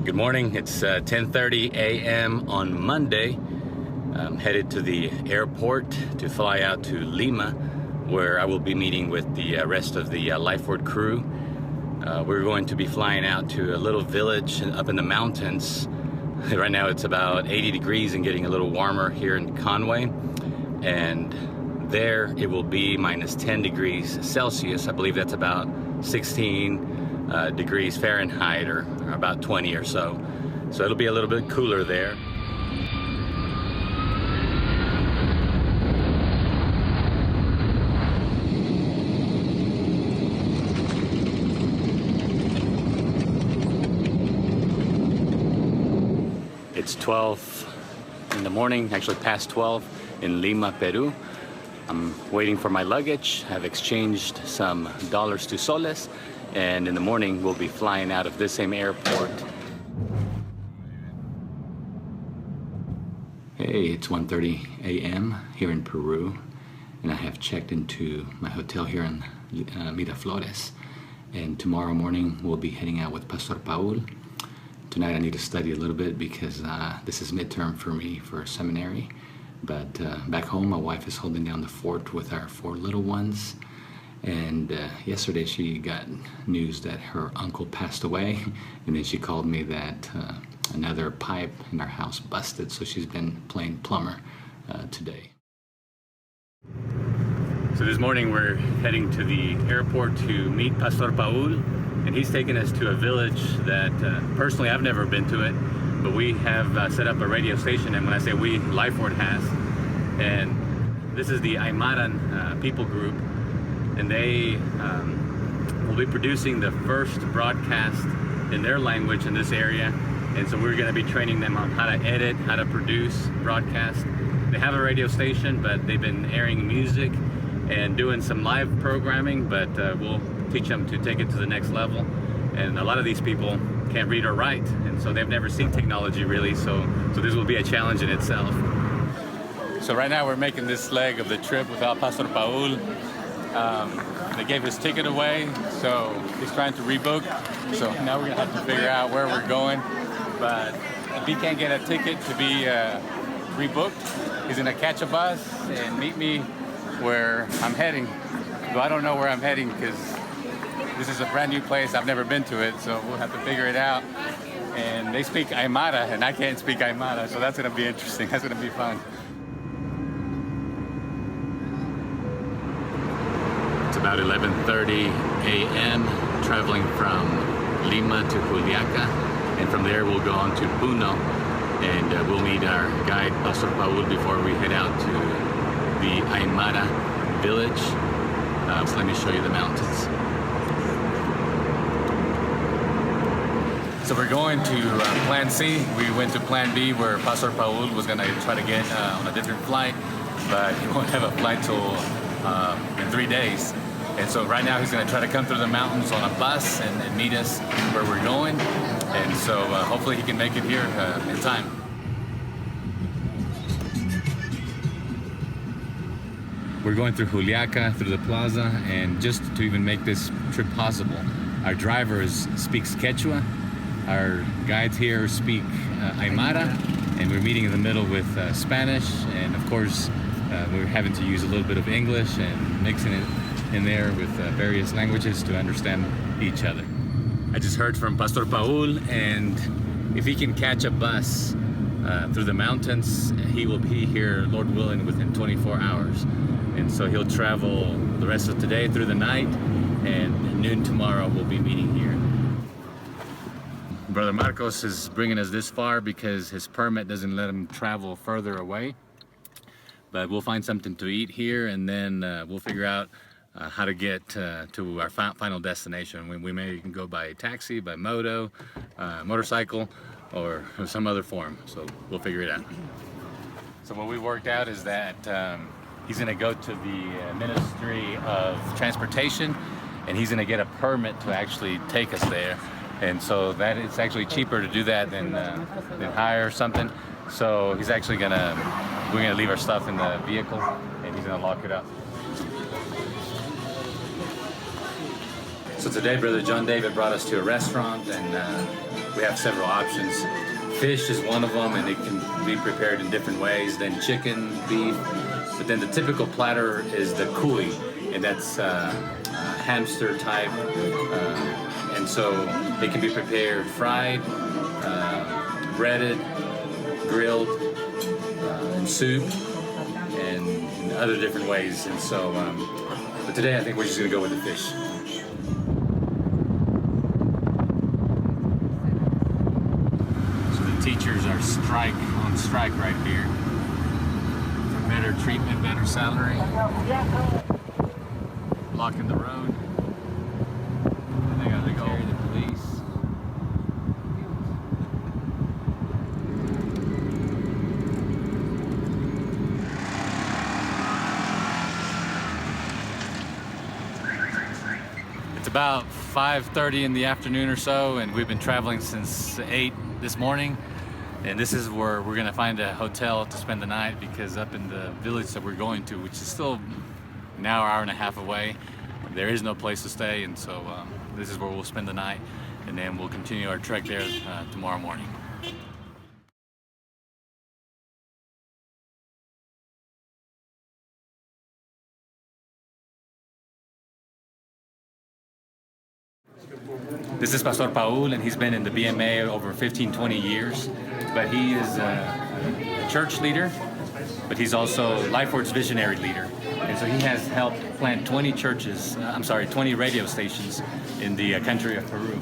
Good morning. It's 10:30 a.m. on Monday. I'm headed to the airport to fly out to Lima, where I will be meeting with the rest of the Lifeboat crew. We're going to be flying out to a little village up in the mountains. Right now it's about 80 degrees and getting a little warmer here in Conway. And there it will be minus 10 degrees Celsius. I believe that's about 16 degrees Fahrenheit, or about 20 or so. So it'll be a little bit cooler there. It's 12 in the morning, actually past 12 in Lima, Peru. I'm waiting for my luggage. I've exchanged some dollars to soles, and in the morning we'll be flying out of this same airport. Hey, it's 1:30 a.m. here in Peru, and I have checked into my hotel here in Miraflores, and tomorrow morning we'll be heading out with Pastor Paul. Tonight I need to study a little bit because this is midterm for me for seminary. But back home, my wife is holding down the fort with our 4 little ones. And yesterday she got news that her uncle passed away. And then she called me that another pipe in our house busted. So she's been playing plumber today. So this morning we're heading to the airport to meet Pastor Paul. And he's taking us to a village that personally I've never been to it. But we have set up a radio station, and when I say we, Lifeboat has. And this is the Aymara people group, and they will be producing the first broadcast in their language in this area. And so we're going to be training them on how to edit, how to produce broadcasts. They have a radio station, but they've been airing music and doing some live programming, but we'll teach them to take it to the next level. And a lot of these people can't read or write, and so they've never seen technology really, so this will be a challenge in itself. So right now we're making this leg of the trip without Pastor Paul. They gave his ticket away, so he's trying to rebook. So now we're gonna have to figure out where we're going. But if he can't get a ticket to be rebooked, he's gonna catch a bus and meet me where I'm heading. Well, I don't know where I'm heading because this is a brand new place. I've never been to it, so we'll have to figure it out. And they speak Aymara, and I can't speak Aymara, so that's gonna be interesting. That's gonna be fun. It's about 11:30 a.m. traveling from Lima to Juliaca, and from there we'll go on to Puno, and we'll meet our guide, Pastor Paul, before we head out to the Aymara village. So let me show you the mountains. So we're going to Plan C. We went to Plan B, where Pastor Paul was going to try to get on a different flight, but he won't have a flight till in 3 days. And so right now he's going to try to come through the mountains on a bus and meet us where we're going. And so hopefully he can make it here in time. We're going through Juliaca, through the plaza, and just to even make this trip possible, our driver speaks Quechua. Our guides here speak Aymara, and we're meeting in the middle with Spanish, and of course we're having to use a little bit of English and mixing it in there with various languages to understand each other. I just heard from Pastor Paul, and if he can catch a bus through the mountains, he will be here, Lord willing, within 24 hours. And so he'll travel the rest of today through the night, and noon tomorrow we'll be meeting here. Brother Marcos is bringing us this far because his permit doesn't let him travel further away. But we'll find something to eat here, and then we'll figure out how to get to our final destination. We may go by taxi, by motorcycle, or some other form. So we'll figure it out. So what we worked out is that he's going to go to the Ministry of Transportation, and he's going to get a permit to actually take us there. And so that it's actually cheaper to do that than hire something. So he's actually we're gonna leave our stuff in the vehicle, and he's gonna lock it up. So today, Brother John David brought us to a restaurant, and we have several options. Fish is one of them, and it can be prepared in different ways. Then chicken, beef, but then the typical platter is the cuy, and that's hamster type, and so it can be prepared fried, breaded, grilled, in soup, and in other different ways. And so, but today I think we're just gonna go with the fish. Teachers are on strike right here for better treatment, better salary, blocking the road. And they gotta carry the police. It's about 5:30 in the afternoon or so, and we've been traveling since 8 this morning. And this is where we're gonna find a hotel to spend the night, because up in the village that we're going to, which is still an hour and a half away, there is no place to stay. And so this is where we'll spend the night, and then we'll continue our trek there tomorrow morning. This is Pastor Paul, and he's been in the BMA over 15-20 years. But he is a church leader, but he's also LifeWord's visionary leader. And so he has helped plant 20 radio stations in the country of Peru.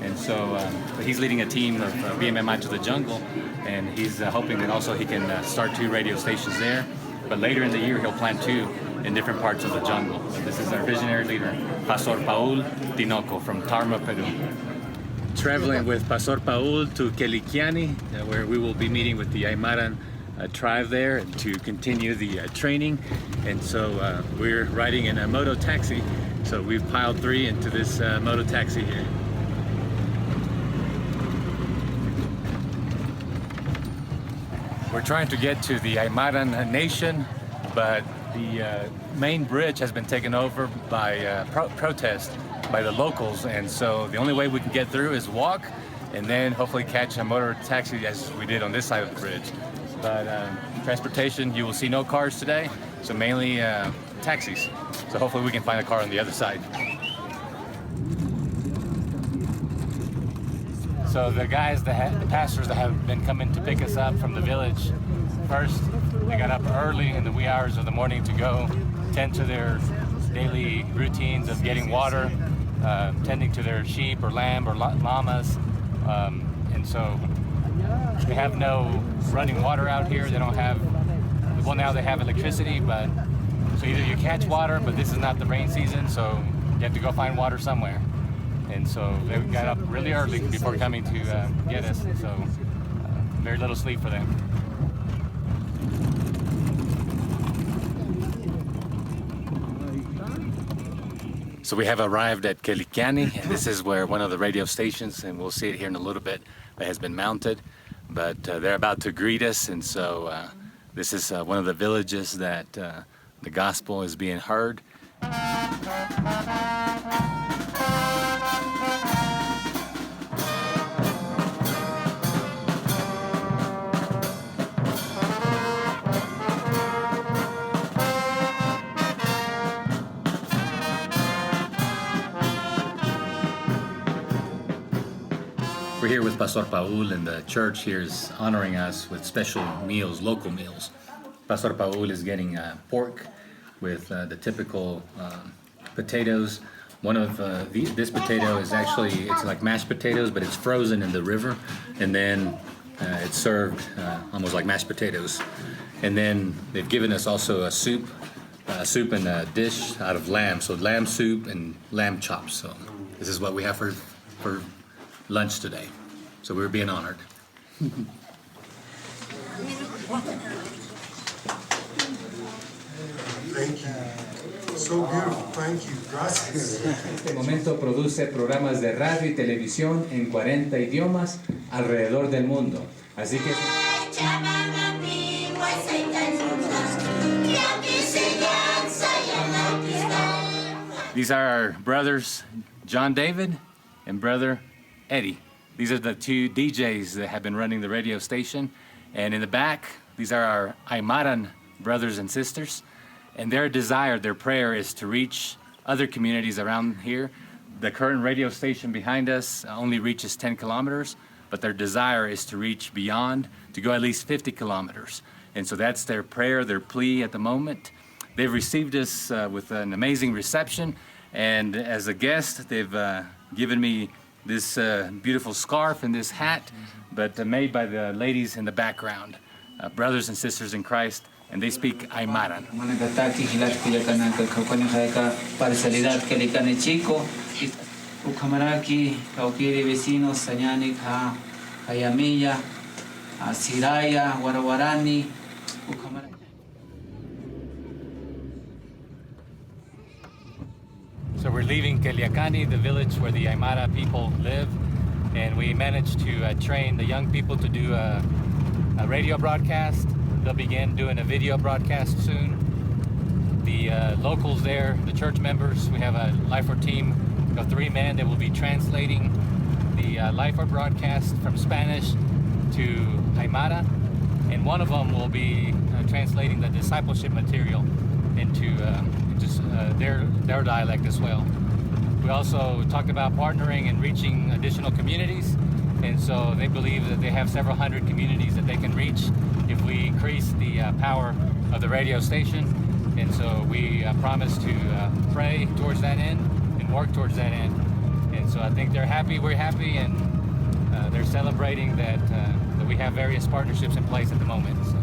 And so he's leading a team of BMMI to the Jungle, and he's hoping that also he can start 2 radio stations there. But later in the year, he'll plant 2 in different parts of the jungle. And this is our visionary leader, Pastor Paul Tinoco from Tarma, Peru. Traveling with Pastor Paul to Queliquiani, where we will be meeting with the Aymara tribe there, and to continue the training. And so we're riding in a moto taxi. So we've piled 3 into this moto taxi here. We're trying to get to the Aymara Nation, but the main bridge has been taken over by protest by the locals, and so the only way we can get through is walk, and then hopefully catch a motor taxi as we did on this side of the bridge. But transportation, you will see no cars today, so mainly taxis. So hopefully we can find a car on the other side. So the guys, the pastors that have been coming to pick us up from the village, first they got up early in the wee hours of the morning to go tend to their daily routines of getting water, tending to their sheep or lamb or llamas, and so they have no running water out here. They don't have, well, now they have electricity, but so either you catch water, but this is not the rain season, so you have to go find water somewhere. And so they got up really early before coming to get us, so very little sleep for them. So we have arrived at Queliquiani, and this is where one of the radio stations, and we'll see it here in a little bit, that has been mounted. But they're about to greet us, and so this is one of the villages that the gospel is being heard. We're here with Pastor Paul, and the church here is honoring us with special meals, local meals. Pastor Paul is getting pork with the typical potatoes. One of this potato is actually, it's like mashed potatoes, but it's frozen in the river, and then it's served almost like mashed potatoes. And then they've given us also a soup and a dish out of lamb, so lamb soup and lamb chops. So this is what we have for lunch today. So we're being honored. Thank you. So beautiful. Thank you. Gracias. En este momento produce programas de radio y televisión en 40 idiomas alrededor del mundo. Así que These are our brothers, John David and Brother Eddie. These are the two DJs that have been running the radio station. And in the back, these are our Aymaran brothers and sisters. And their desire, their prayer is to reach other communities around here. The current radio station behind us only reaches 10 kilometers, but their desire is to reach beyond, to go at least 50 kilometers. And so that's their prayer, their plea at the moment. They've received us with an amazing reception. And as a guest, they've given me this beautiful scarf and this hat, but made by the ladies in the background, brothers and sisters in Christ, and they speak Aymaran. Managataki hilat kilakana kakwanaka parcialidad kelikane chico ukamaraki kaukiri vecinos sañanik ha hayamilla siraya warawarani ukamaraki. So we're leaving Keliacani, the village where the Aymara people live, and we managed to train the young people to do a radio broadcast. They'll begin doing a video broadcast soon. The locals there, the church members, we have a Lifer team of 3 men that will be translating the Lifer broadcast from Spanish to Aymara, and one of them will be translating the discipleship material into their dialect as well. We also talked about partnering and reaching additional communities, and so they believe that they have several hundred communities that they can reach if we increase the power of the radio station. And so we promise to pray towards that end and work towards that end. And so I think they're happy, we're happy, and they're celebrating that we have various partnerships in place at the moment. So.